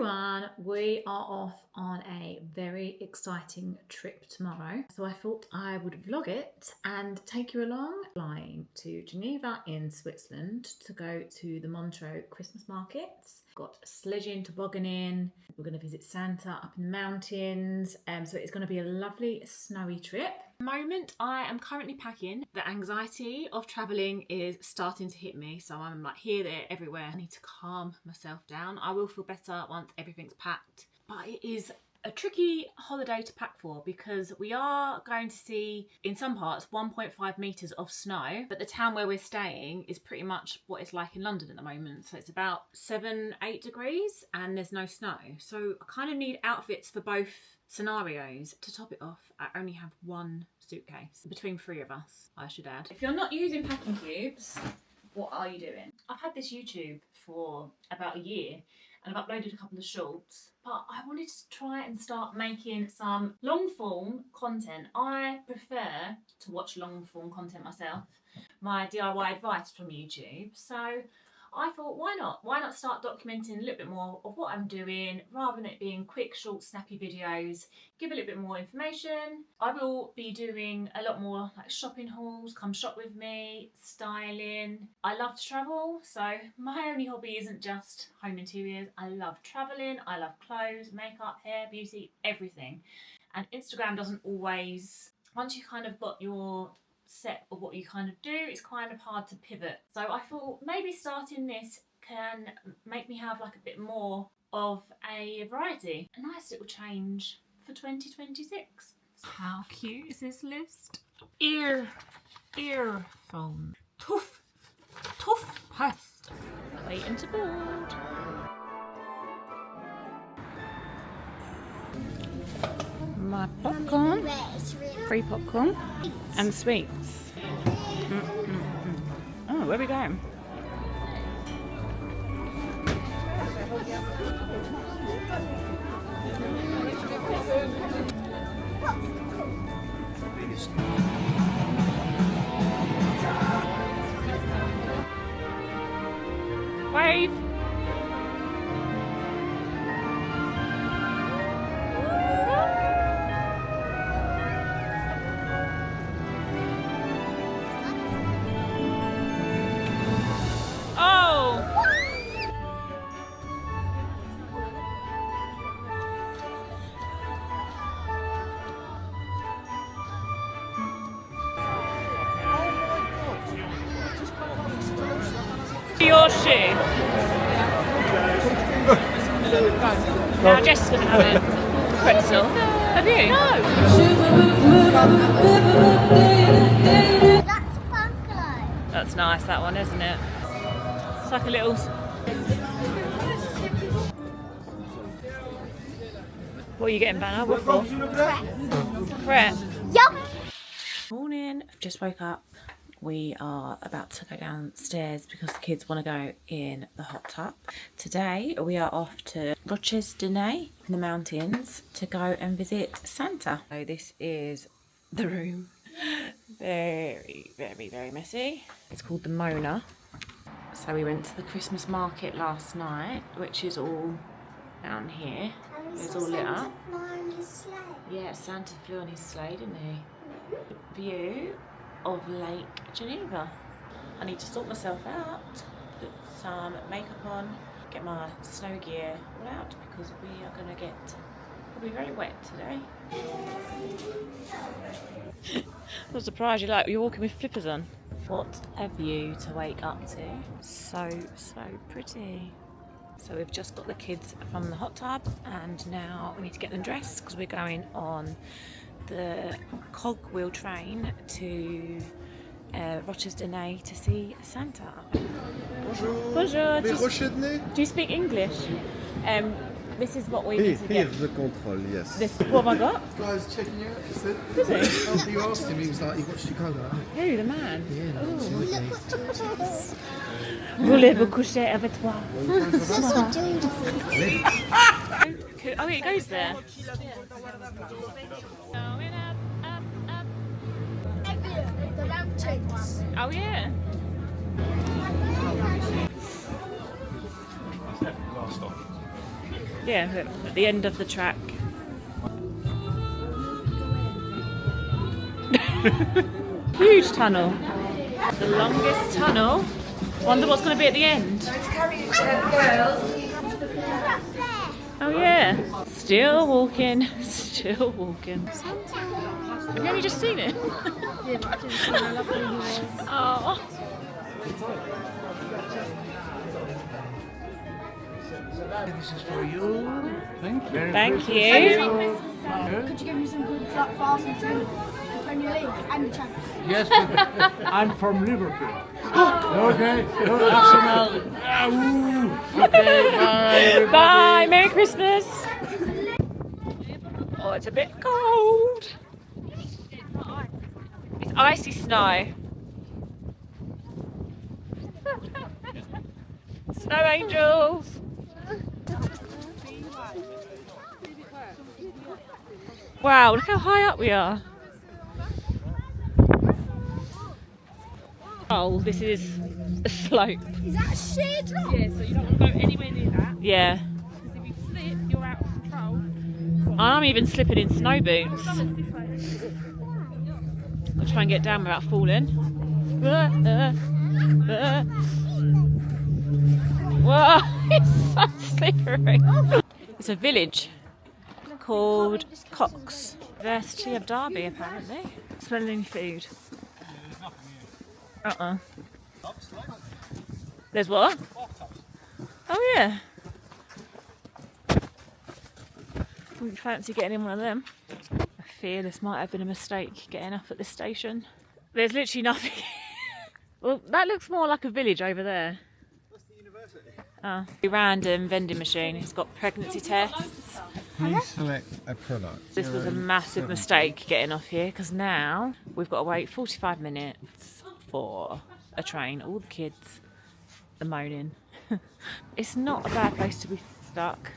everyone, we are off on a very exciting trip tomorrow. So I thought I would vlog it and take you along. Flying to Geneva in Switzerland to go to the Montreux Christmas markets. Got sledging, tobogganing. We're going to visit Santa up in the mountains. So it's going to be a lovely snowy trip. At the moment, I am currently packing. The anxiety of travelling is starting to hit me. So I'm like here, there, everywhere. I need to calm myself down. I will feel better once everything's packed. But it is a tricky holiday to pack for because we are going to see, in some parts, 1.5 metres of snow, but the town where we're staying is pretty much what it's like in London at the moment. So it's about 7-8 degrees and there's no snow. So I kind of need outfits for both scenarios. To top it off, I only have one suitcase between 3 of us, I should add. If you're not using packing cubes, what are you doing? I've had this YouTube for about a year and I've uploaded a couple of shorts, but I wanted to try and start making some long form content. I prefer to watch long form content myself, my DIY advice from YouTube. So I thought, why not? Why not start documenting a little bit more of what I'm doing rather than it being quick, short, snappy videos, give a little bit more information. I will be doing a lot more like shopping hauls, come shop with me, styling. I love to travel, so my only hobby isn't just home interiors. I love traveling, I love clothes, makeup, hair, beauty, everything. And Instagram doesn't always, once you kind of got your set of what you kind of do, it's kind of hard to pivot. So I thought maybe starting this can make me have like a bit more of a variety. A nice little change for 2026. How cute is this list? Earphone. Toothpaste. Waiting to board. My popcorn, free popcorn and sweets. Oh, where are we going? Wave! Your shoe. Now Jess is going to have a pretzel. Have you? No. That's a bungalow. That's nice, that one, isn't it? It's like a little... What are you getting, Banner? What for? Crepe. Yup. Morning. I've just woke up. We are about to go downstairs because the kids want to go in the hot tub. Today we are off to Montreux in the mountains to go and visit Santa. So this is the room. Very, very, very messy. It's called the Mona. So we went to the Christmas market last night, which is all down here. It's all lit up. Yeah, Santa flew on his sleigh, didn't he? View of Lake Geneva. I need to sort myself out, put some makeup on, get my snow gear all out because we are going to get probably very wet today. I'm surprised you're walking with flippers on. What a view to wake up to. So pretty. So we've just got the kids from the hot tub and now we need to get them dressed because we're going on the cogwheel train to Montreux to see Santa. Bonjour. Bonjour. Les rochers de nez? Do you speak English? This is what we need to get. Here's the control, yes. This what have I got? Guy's checking you out, he said. Is he? After you asked him, he was like, he watched you go like that. Who, the man? Yeah, absolutely. Voulez-vous coucher avec toi? Oh, it goes there. Going up, up, up. The mountains. Oh, yeah. Yeah, at the end of the track. Huge tunnel. The longest tunnel. Wonder what's going to be at the end. Oh yeah. Still walking. Still walking. Have you only just seen it? Yeah, but I didn't see how lovely he was. Oh. This is for you. Thank you. Thank you. Could you give me some good luck for Arsenal and Premier League and the Champions? Yes, but I'm from Liverpool. Okay. Arsenal. Okay, bye. Everybody. Bye. Merry Christmas. Oh, it's a bit cold. It's icy snow. Snow angels. Wow, look how high up we are. Oh, this is a slope. Is that a sheer drop? Yeah, so you don't want to go anywhere near that, Yeah. because if you slip, you're out of control. I'm even slipping in snow boots. Someone's this way. I'll try and get down without falling. Whoa, it's so slippery. It's a village called Cox. University of Derby, apparently. Smelling food. There's what? Oh yeah. Wouldn't fancy getting in one of them. I fear this might have been a mistake getting off at this station. There's literally nothing. Well, that looks more like a village over there. That's the university. Oh. A random vending machine. It's got pregnancy tests. Please select a product. This was a massive mistake getting off here because now we've got to wait 45 minutes for a train. All the kids are moaning. It's not a bad place to be stuck.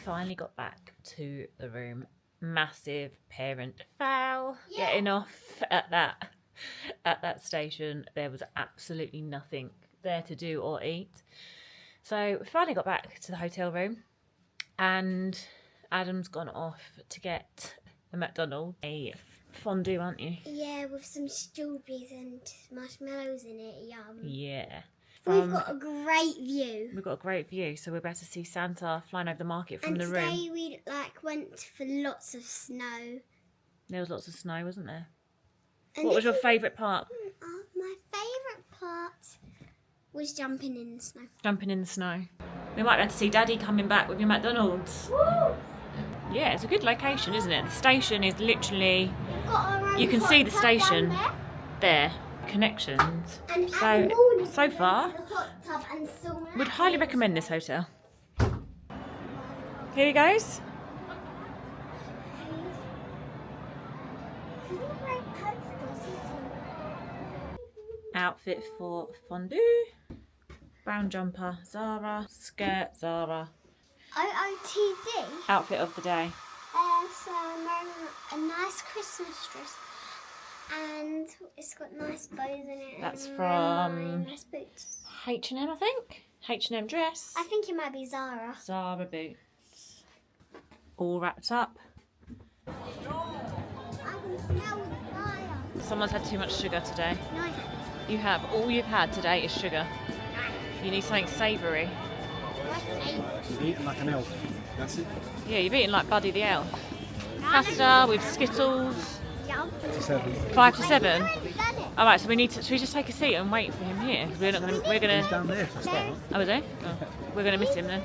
Finally got back to the room. Massive parent foul getting off at that station. There was absolutely nothing there to do or eat. So we finally got back to the hotel room and Adam's gone off to get a McDonald's. A fondue, aren't you? Yeah, with some strawberries and marshmallows in it. Yum. Yeah. We've got a great view. We've got a great view, so we're about to see Santa flying over the market from And the room. today we went for lots of snow. There was lots of snow, wasn't there? And What was your favourite part? my favourite part was jumping in the snow. Jumping in the snow. We might be able to see Daddy coming back with your McDonald's. Woo! Yeah, it's a good location, isn't it? The station is literally, We've got our own you can hot see the tub station down there. Connections. there. And So, at the morning, so we went far, to the hot tub and saw would highly recommend this hotel. Here he goes. Outfit for fondue. Brown jumper, Zara. Skirt, Zara. OOTD. Outfit of the day. So I'm wearing a nice Christmas dress. And it's got nice bows in it. That's and from nice boots. H&M, I think. H&M dress. I think it might be Zara. Zara boots. All wrapped up. I can smell the fire. Someone's had too much sugar today. No, I haven't. You have. All you've had today is sugar. You need something savoury. You're eating like an elf. That's it. Yeah, you've eaten like Buddy the Elf. Pasta with Skittles. Yum. 7. 5 to 7. Done it. All right, so we need to. Should we just take a seat and wait for him here? 'Cause we're not gonna. We're gonna. Down there for a start. Oh, is he? Oh, we're gonna miss him then.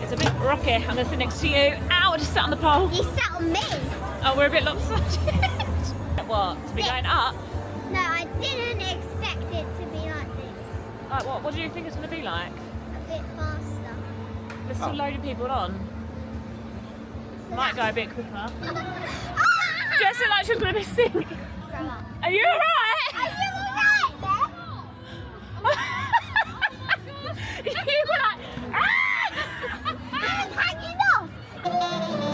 It's a bit rocky. I'm gonna sit next to you. Ow! I just sat on the pole. You sat on me. Oh, we're a bit lopsided. What? To be going up? No, I didn't expect it to be like this. Like what? What do you think it's gonna be like? A bit faster. There's still loading people on. Might go a bit quicker. Jess looked like she was gonna be sick. Throw up. Are you alright? Are you alright, You were like, ah! I'm hanging off.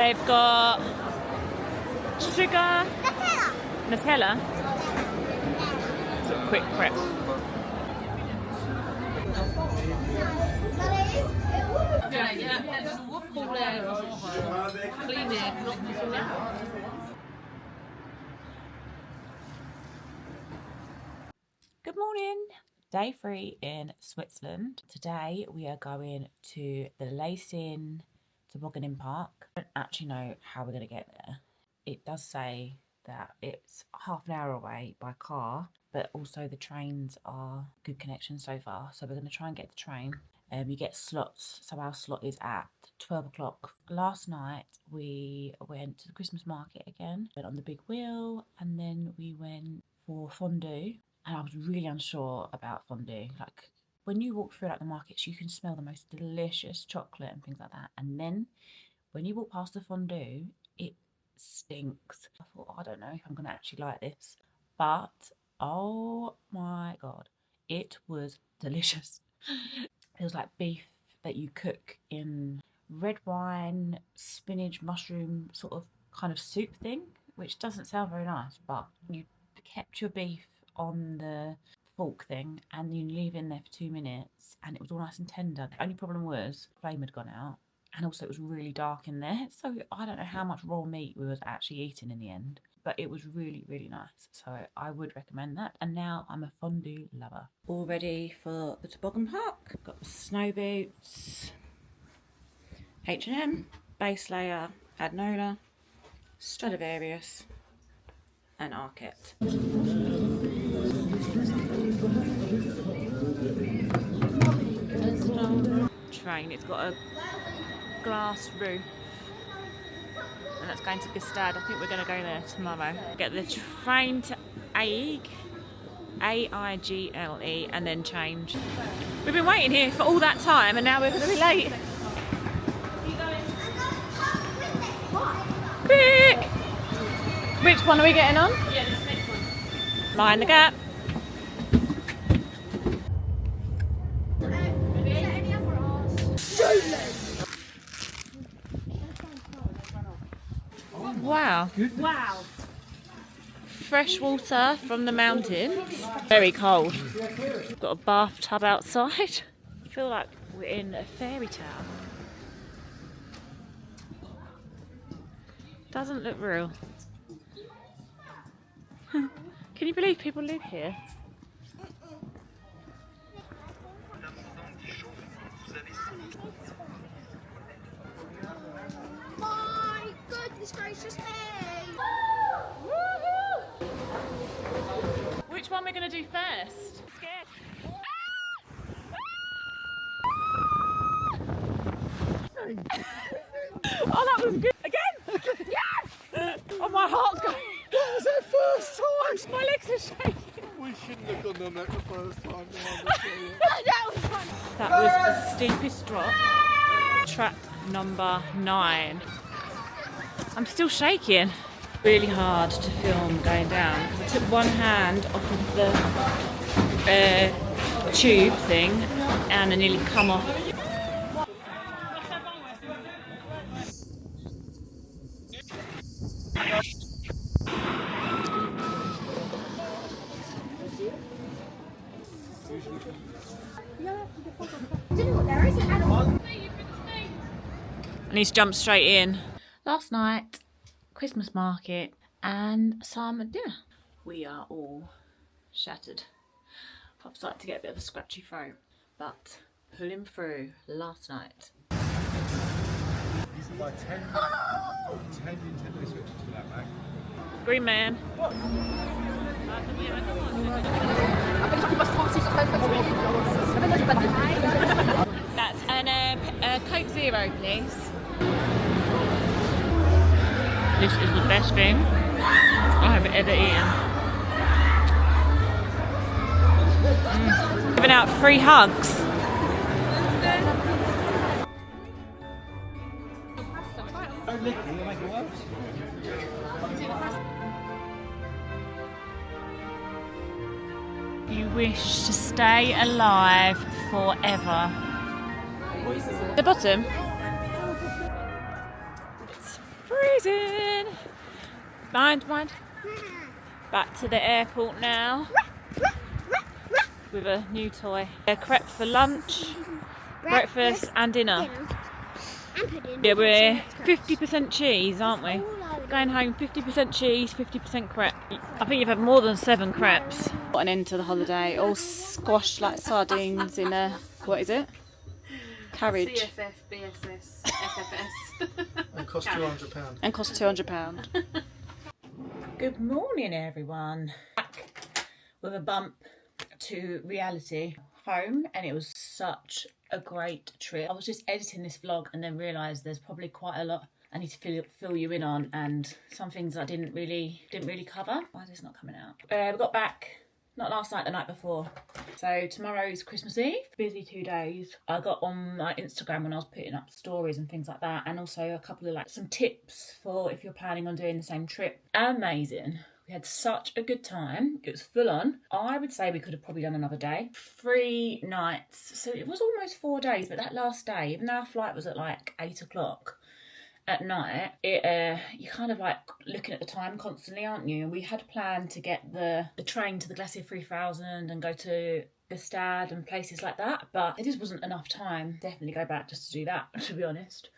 They've got sugar, Nutella. Sort of quick prep. Good morning. Day 3 in Switzerland. Today we are going to the Leysin Tobogganing Park. I don't actually know how we're going to get there. It does say that it's half an hour away by car, but also the trains are good connection so far. So we're going to try and get the train. You get slots, so our slot is at 12 o'clock. Last night we went to the Christmas market again, went on the big wheel, and then we went for fondue. And I was really unsure about fondue. Like, when you walk through like the markets, you can smell the most delicious chocolate and things like that. And then when you walk past the fondue, it stinks. I thought, I don't know if I'm going to actually like this. But, oh my God, it was delicious. It was like beef that you cook in red wine, spinach, mushroom sort of kind of soup thing, which doesn't sound very nice, but you kept your beef on the fork thing and you leave it in there for 2 minutes and it was all nice and tender. The only problem was the flame had gone out and also it was really dark in there, so I don't know how much raw meat we was actually eating in the end, but it was really, really nice, so I would recommend that. And now I'm a fondue lover. All ready for the toboggan park. Got the snow boots, H&M, base layer, Adnola, Stradivarius and Arquette. Train, it's got a glass roof and that's going to Gestad. I think we're going to go there tomorrow. Get the train to Aigle, A-I-G-L-E, and then change. We've been waiting here for all that time and now we're going to be late. Quick! Which one are we getting on? Yeah, this next one. Mind the gap. Wow. Wow. Fresh water from the mountains. Very cold. Got a bathtub outside. I feel like we're in a fairy tale. Doesn't look real. Can you believe people live here? My goodness gracious me! Which one we're going to do first? I'm scared. Oh, that was good. Again! Yes! Oh, my heart's going. That was our first time! My legs are shaking. We shouldn't have gone on that the first time. That was fun. That was the steepest drop. Track number 9. I'm still shaking. Really hard to film going down because I took one hand off of the tube thing and I nearly come off. I need to jump straight in. Last night, Christmas market and some dinner. We are all shattered. I've started to get a bit of a scratchy throat, but pulling through last night. By 10 Nintendo Switches for that, mate. Green man. That's a Coke Zero, please. This is the best thing I have ever eaten. Giving out free hugs. Don't lick it, you'll make it worse. You wish to stay alive forever. The bottom? Leysin! Mind. Back to the airport now with a new toy. A crepe for lunch, breakfast and dinner. Yeah, we're 50% cheese, aren't we? Going home 50% cheese, 50% crepe. I think you've had more than 7 crepes. Got an end to the holiday, all squashed like sardines in a, what is it? Carriage. CFF, BSS, FFS. And cost £200. And cost £200. Good morning, everyone. Back with a bump to reality home, and it was such a great trip. I was just editing this vlog and then realised there's probably quite a lot I need to fill you in on, and some things I didn't really cover. Why is this not coming out? We got back not last night, the night before. So tomorrow's Christmas Eve. Busy 2 days. I got on my Instagram when I was putting up stories and things like that, and also a couple of some tips for if you're planning on doing the same trip. Amazing. We had such a good time. It was full on. I would say we could have probably done another day. 3 nights. So it was almost 4 days, but that last day, even though our flight was at 8 o'clock at night, you're kind of looking at the time constantly, aren't you? And we had planned to get the train to the Glacier 3000 and go to Gstaad and places like that, but there just wasn't enough time. Definitely go back just to do that, to be honest.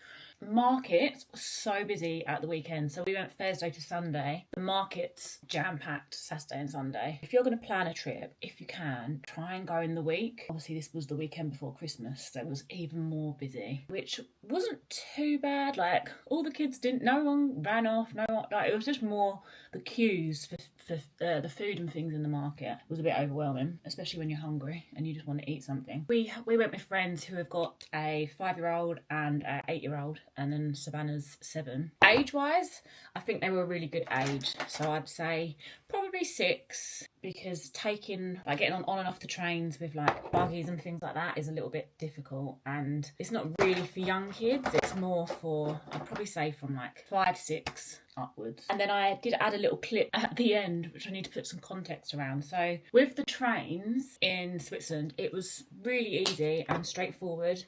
Markets were so busy at the weekend, so we went Thursday to Sunday. The markets jam-packed Saturday and Sunday. If you're going to plan a trip, if you can, try and go in the week. Obviously this was the weekend before Christmas, so it was even more busy, which wasn't too bad. All the kids no one ran off, it was just more the queues for the food and things in the market was a bit overwhelming, especially when you're hungry and you just want to eat something. We went with friends who have got a 5-year-old and an 8-year-old, and then Savannahs 7. Age-wise, I think they were a really good age, so I'd say probably 6, because getting on and off the trains with buggies and things like that is a little bit difficult, and it's not really for young kids. It's more for, I'd probably say from 5, 6 upwards. And then I did add a little clip at the end which I need to put some context around. So with the trains in Switzerland, it was really easy and straightforward.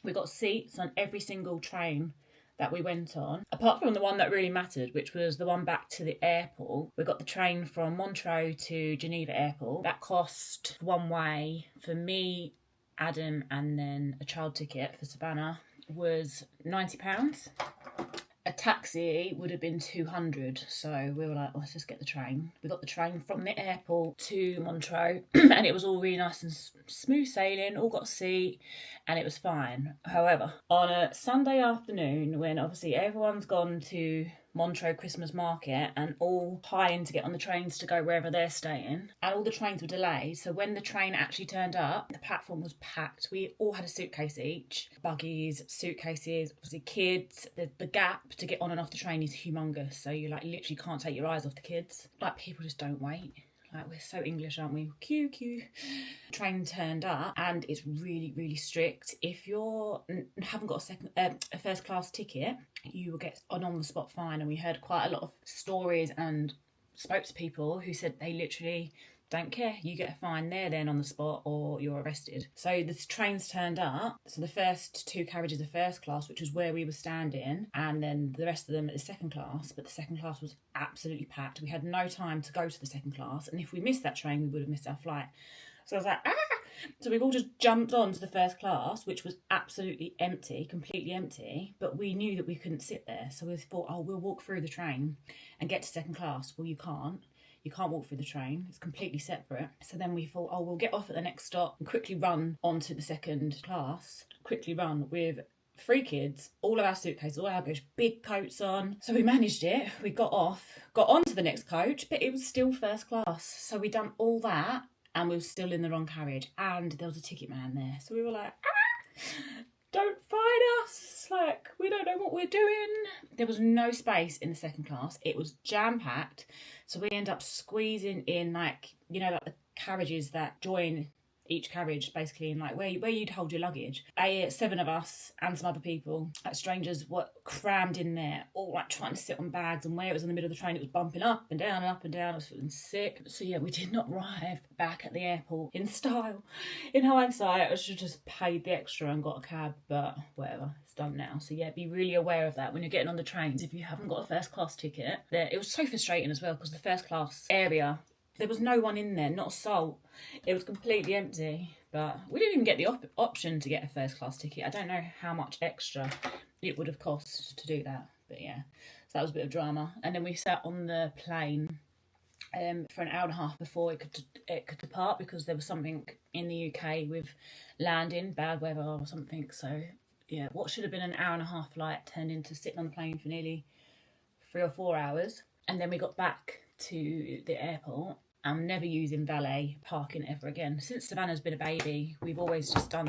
We got seats on every single train that we went on, apart from the one that really mattered, which was the one back to the airport. We got the train from Montreux to Geneva airport. That cost one way for me, Adam, and then a child ticket for Savannah was £90. A taxi would have been 200, so we were like, let's just get the train. We got the train from the airport to Montreux, and it was all really nice and smooth sailing, all got a seat, and it was fine. However, on a Sunday afternoon, when obviously everyone's gone to Montreux Christmas market and all hiring to get on the trains to go wherever they're staying, and all the trains were delayed, so when the train actually turned up, the platform was packed. We all had a suitcase each, buggies, suitcases, obviously kids. The gap to get on and off the train is humongous, so you literally can't take your eyes off the kids. People just don't wait. We're so English, aren't we? Queue. Train turned up, and it's really, really strict. If you haven't got a first class ticket, you will get an on the spot fine. And we heard quite a lot of stories and spoke to people who said they literally don't care. You get a fine there then on the spot, or you're arrested. So the trains turned up. So the first 2 carriages are first class, which was where we were standing, and then the rest of them are the second class. But the second class was absolutely packed. We had no time to go to the second class, and if we missed that train, we would have missed our flight. So I was like, ah! So we've all just jumped on to the first class, which was absolutely empty, completely empty. But we knew that we couldn't sit there, so we thought, we'll walk through the train and get to second class. Well, you can't. You can't walk through the train. It's completely separate. So then we thought, we'll get off at the next stop and quickly run onto the second class. Quickly run with 3 kids, all of our suitcases, all our luggage, big coats on. So we managed it. We got onto the next coach, but it was still first class. So we done all that, and we were still in the wrong carriage. And there was a ticket man there. So we were like, don't find us. We don't know what we're doing. There was no space in the second class. It was jam-packed. So we end up squeezing in, the carriages that join each carriage, basically, in like where you'd hold your luggage. 7 of us and some other people, like strangers, were crammed in there, all like trying to sit on bags, and where it was in the middle of the train, it was bumping up and down and up and down. I was feeling sick. So yeah, we did not arrive back at the airport in style. In hindsight, I should have just paid the extra and got a cab, but whatever, it's done now. So yeah, be really aware of that when you're getting on the trains. If you haven't got a first class ticket, it was so frustrating as well, because the first class area, there was no one in there, not a soul. It was completely empty. But we didn't even get the option to get a first class ticket. I don't know how much extra it would have cost to do that. But yeah, so that was a bit of drama. And then we sat on the plane for an hour and a half before it could depart, because there was something in the UK with landing, bad weather or something. So yeah, what should have been an hour and a half flight turned into sitting on the plane for nearly 3 or 4 hours. And then we got back to the airport. I'm never using valet parking ever again. Since Savannah's been a baby, we've always just done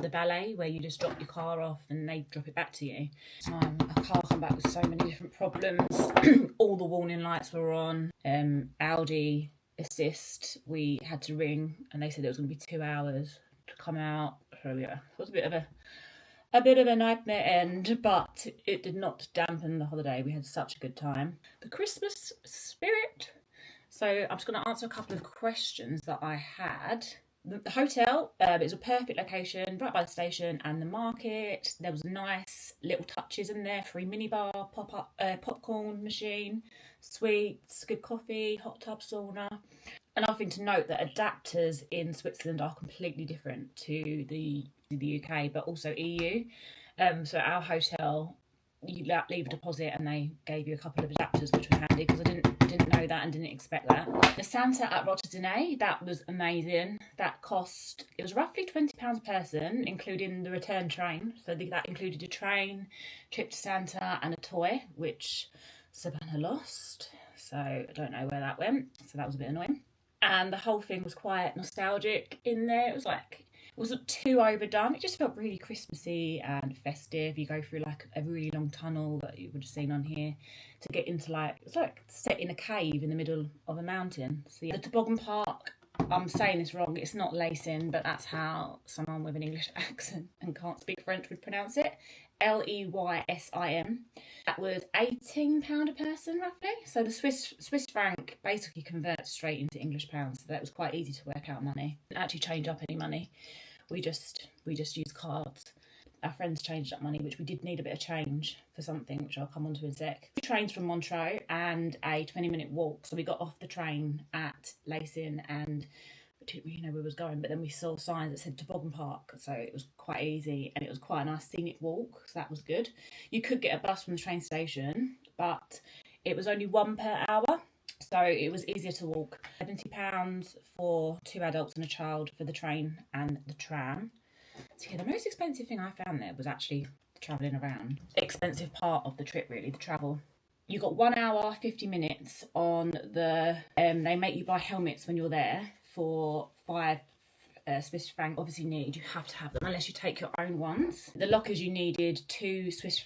the valet, where you just drop your car off and they drop it back to you. Our car come back with so many different problems. All the warning lights were on. Audi assist, we had to ring, and they said it was going to be 2 hours to come out. So yeah, it was a bit of a nightmare end, but it did not dampen the holiday. We had such a good time. The Christmas spirit. So I'm just going to answer a couple of questions that I had. The hotel, it was a perfect location, right by the station and the market. There was nice little touches in there, free minibar, popcorn machine, sweets, good coffee, hot tub, sauna. Another thing to note, that adapters in Switzerland are completely different to the UK, but also EU. So our hotel, you leave a deposit and they gave you a couple of adapters, which was handy, because I didn't know that and didn't expect that. The Santa at Rotterdam, that was amazing. That cost, it was roughly £20 a person, including the return train. So that included a train, trip to Santa and a toy, which Savannah lost. So I don't know where that went. So that was a bit annoying. And the whole thing was quite nostalgic in there. It was like, it wasn't too overdone. It just felt really Christmassy and festive. You go through like a really long tunnel that you would have seen on here to get into like, it's like set in a cave in the middle of a mountain. So yeah, the Toboggan Park, I'm saying this wrong, it's not Leysin, but that's how someone with an English accent and can't speak French would pronounce it. Leysin. That was £18 a person roughly. So the Swiss franc basically converts straight into English pounds. So that was quite easy to work out money. Didn't actually change up any money. We just used cards. Our friends changed up money, which we did need a bit of change for something, which I'll come on to in a sec. 2 trains from Montreux and a 20-minute walk. So we got off the train at Leysin and we didn't really know where we was going, but then we saw signs that said Toboggan Park, so it was quite easy and it was quite a nice scenic walk, so that was good. You could get a bus from the train station, but it was only 1 per hour, so it was easier to walk. £70 for 2 adults and a child for the train and the tram. So yeah, the most expensive thing I found there was actually travelling around. Expensive part of the trip, really, the travel. You got 1 hour, 50 minutes on the, they make you buy helmets when you're there for 5 Swiss franc. Obviously you have to have them unless you take your own ones. The lockers, you needed 2 Swiss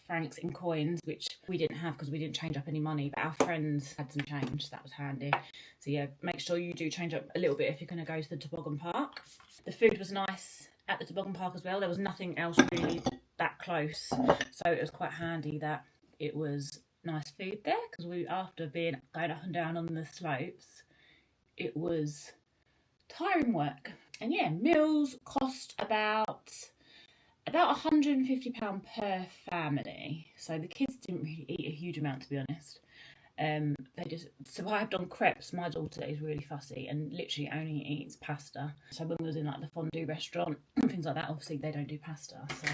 francs in coins, which we didn't have because we didn't change up any money, but our friends had some change, so that was handy. So yeah, make sure you do change up a little bit if you're going to go to the Toboggan Park. The food was nice at the Toboggan Park as well. There was nothing else really that close, so it was quite handy that it was nice food there, because after going up and down on the slopes, it was tiring work. And yeah, meals cost about £150 per family, so the kids didn't really eat a huge amount, to be honest. They just survived on crepes. My daughter is really fussy and literally only eats pasta, so when we was in like the Fondue restaurant and things like that, obviously they don't do pasta, so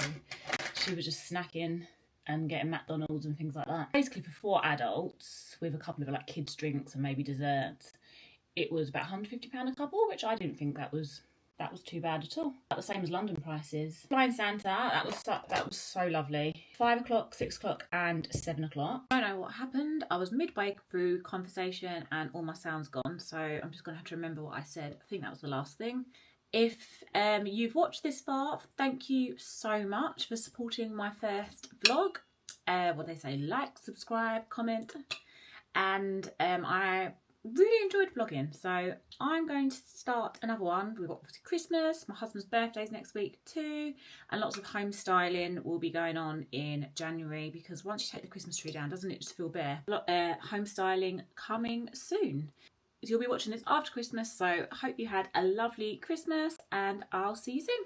she was just snacking and getting McDonald's and things like that. Basically for 4 adults with a couple of like kids drinks and maybe desserts, it was about £150 a couple, which I didn't think that was too bad at all. About the same as London prices. Flying Santa, that was so lovely. 5 o'clock, 6 o'clock and 7 o'clock. I don't know what happened. I was midway through conversation and all my sound's gone, so I'm just going to have to remember what I said. I think that was the last thing. If you've watched this far, thank you so much for supporting my first vlog. What they say, like, subscribe, comment, and I really enjoyed vlogging, so I'm going to start another one. We've got Christmas, my husband's birthday's next week too, and lots of home styling will be going on in January, because once you take the Christmas tree down, doesn't it just feel bare? A lot home styling coming soon. You'll be watching this after Christmas, so I hope you had a lovely Christmas and I'll see you soon.